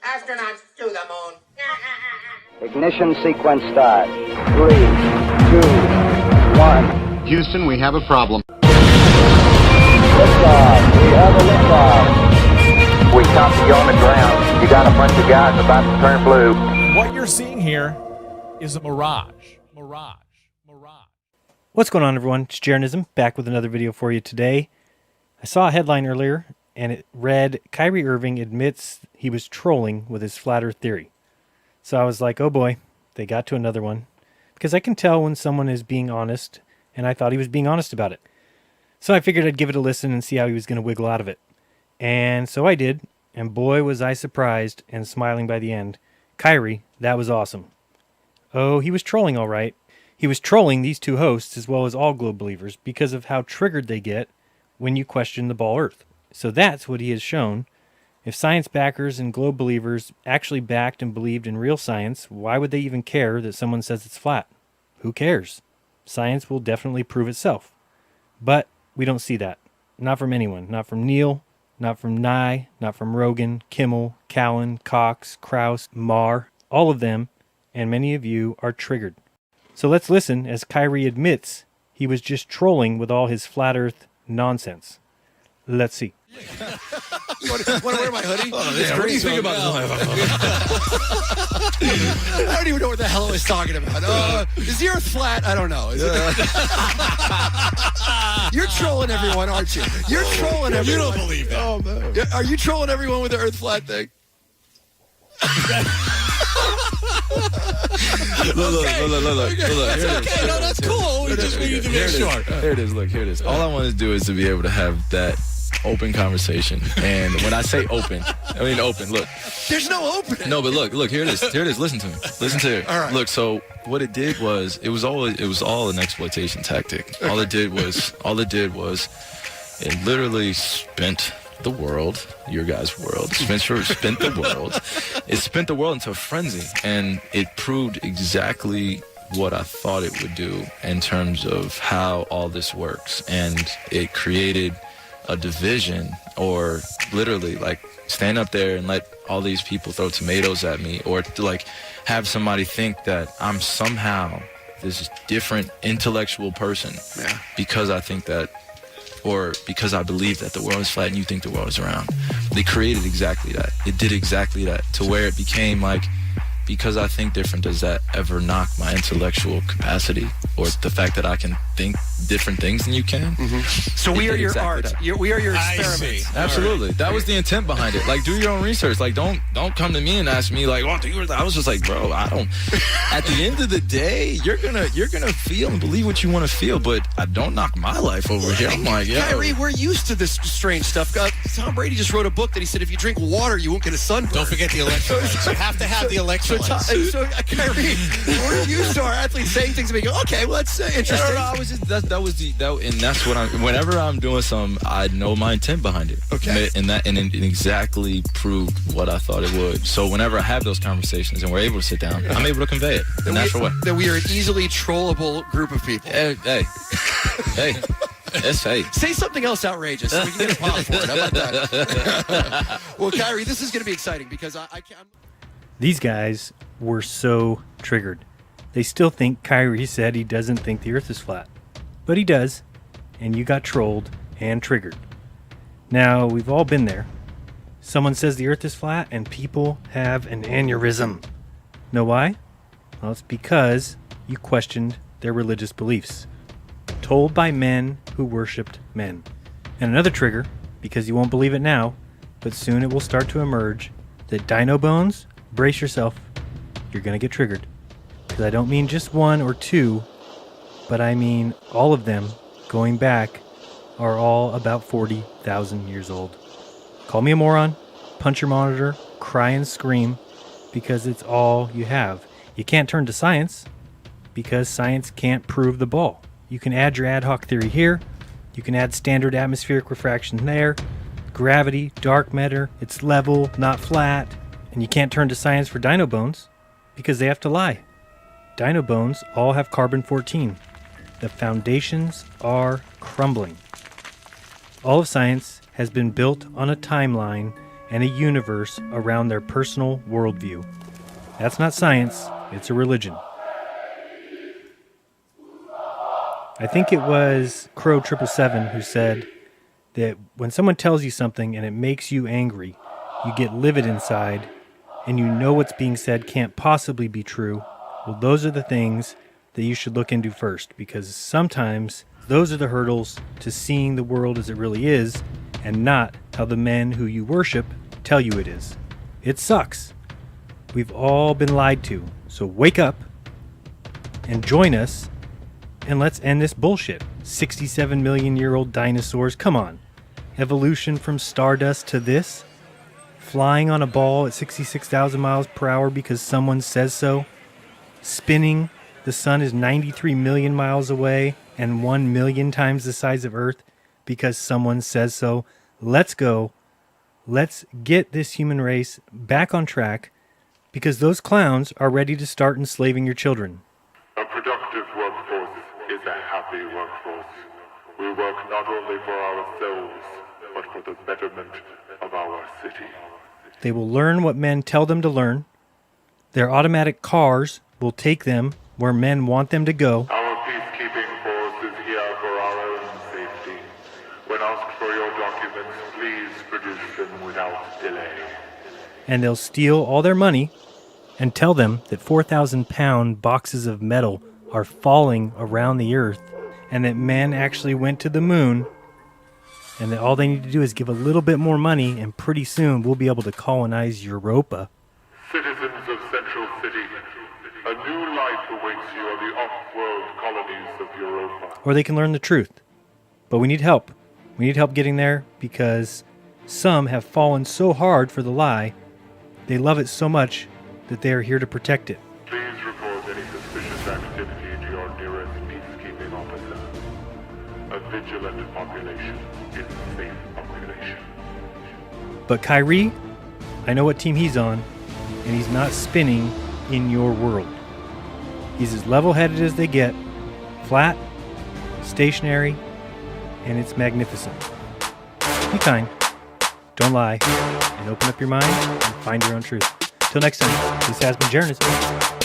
Astronauts to the moon. Ignition sequence start. 3, 2, 1. Houston, we have a problem. Liftoff. We have a liftoff. We copy you on the ground. You got a bunch of guys about to turn blue. What you're seeing here is a mirage. What's going on, everyone? It's Jeranism, back with another video for you today. I saw a headline earlier, and it read, Kyrie Irving admits he was trolling with his flat earth theory. So I was like, oh boy, they got to another one. Because I can tell when someone is being honest, and I thought he was being honest about it. So I figured I'd give it a listen and see how he was going to wiggle out of it. And so I did, and boy was I surprised and smiling by the end. Kyrie, that was awesome. Oh, he was trolling all right. He was trolling these two hosts as well as all globe believers because of how triggered they get when you question the ball Earth. So that's what he has shown. If science backers and globe believers actually backed and believed in real science, why would they even care that someone says it's flat? Who cares? Science will definitely prove itself. But we don't see that. Not from anyone. Not from Neil, not from Nye, not from Rogan, Kimmel, Cowan, Cox, Krause, Marr. All of them, and many of you, are triggered. So let's listen as Kyrie admits he was just trolling with all his flat earth nonsense. Let's see. You want to wear my hoodie? Oh, what do you think about this? I don't even know what the hell I was talking about. Is the earth flat? I don't know. You're trolling everyone, aren't you? You're trolling everyone. You don't believe that. Oh, man. Are you trolling everyone with the earth flat thing? Look. That's okay. No, that's cool. We just need to make sure. Here it is. Look, here it is. All I want to do is to be able to have that open conversation. And when I say open, I mean open. Look. There's no opening. No, but look. Here it is. Here it is. Listen to me. Listen to it. All right. Look. So what it did was it was all an exploitation tactic. Okay. All it did was it literally spent the world, your guys' world. Spencer spent the world. It spent the world into a frenzy, and it proved exactly what I thought it would do in terms of how all this works. And it created a division, or literally like stand up there and let all these people throw tomatoes at me, or to like have somebody think that I'm somehow this different intellectual person because I think that, or because I believe that the world is flat and you think the world is round. They created exactly that. It did exactly that, to where it became like, because I think different, does that ever knock my intellectual capacity or the fact that I can think different things than you can? Mm-hmm. So we are your art. We are your experiments. Absolutely. Right. That was the intent behind it. Like, do your own research. Like, don't come to me and ask me like, I was just like, bro, I don't. At the end of the day, you're gonna feel and believe what you want to feel, but I don't knock my life over here. I'm like, yeah. Kyrie, we're used to this strange stuff. Tom Brady just wrote a book that he said if you drink water, you won't get a sunburn. Don't forget the electrolytes. You have to have the electrolytes. So Kyrie, we're used to our athletes saying things and we go, okay, well, that's interesting. No, I was just and that's what whenever I'm doing something, I know my intent behind it. Okay. And it exactly proved what I thought it would. So whenever I have those conversations and we're able to sit down, I'm able to convey it in a natural way. That we are an easily trollable group of people. Hey. Yes, hey. Say something else outrageous so we can get a pop for it. How about that? Well, Kyrie, this is going to be exciting because I can't. These guys were so triggered. They still think Kyrie said he doesn't think the earth is flat. But he does, and you got trolled and triggered. Now, we've all been there. Someone says the earth is flat, and people have an aneurysm. Know why? Well, it's because you questioned their religious beliefs. Told by men who worshipped men. And another trigger, because you won't believe it now, but soon it will start to emerge, that dino bones, brace yourself, you're going to get triggered. Because I don't mean just one or two, but I mean all of them, going back, are all about 40,000 years old. Call me a moron, punch your monitor, cry and scream, because it's all you have. You can't turn to science, because science can't prove the ball. You can add your ad hoc theory here, you can add standard atmospheric refraction there, gravity, dark matter, it's level, not flat, and you can't turn to science for dino bones, because they have to lie. Dino bones all have carbon-14. The foundations are crumbling. All of science has been built on a timeline and a universe around their personal worldview. That's not science, it's a religion. I think it was Crow 777 who said that when someone tells you something and it makes you angry, you get livid inside, and you know what's being said can't possibly be true. Well, those are the things that you should look into first, because sometimes those are the hurdles to seeing the world as it really is, and not how the men who you worship tell you it is. It sucks. We've all been lied to, so wake up and join us, and let's end this bullshit. 67 million year old dinosaurs, come on. Evolution from stardust to this? Flying on a ball at 66,000 miles per hour because someone says so? Spinning, the sun is 93 million miles away and 1 million times the size of Earth because someone says so. Let's go. Let's get this human race back on track, because those clowns are ready to start enslaving your children. A productive workforce is a happy workforce. We work not only for ourselves, but for the betterment of our city. They will learn what men tell them to learn. Their automatic cars will take them where men want them to go. Our peacekeeping force is here for our own safety. When asked for your documents, please produce them without delay. And they'll steal all their money and tell them that 4,000-pound boxes of metal are falling around the Earth, and that men actually went to the moon, and that all they need to do is give a little bit more money, and pretty soon we'll be able to colonize Europa. Citizens of Central City, a new life awaits you on the off-world colonies of Europa. Or they can learn the truth. But we need help. We need help getting there, because some have fallen so hard for the lie, they love it so much that they are here to protect it. Please report any suspicious activity to your nearest peacekeeping officer. A vigilant population is a safe population. But Kyrie, I know what team he's on, and he's not spinning in your world. He's as level-headed as they get, flat, stationary, and it's magnificent. Be kind, don't lie, and open up your mind and find your own truth. Till next time, this has been Jeranism.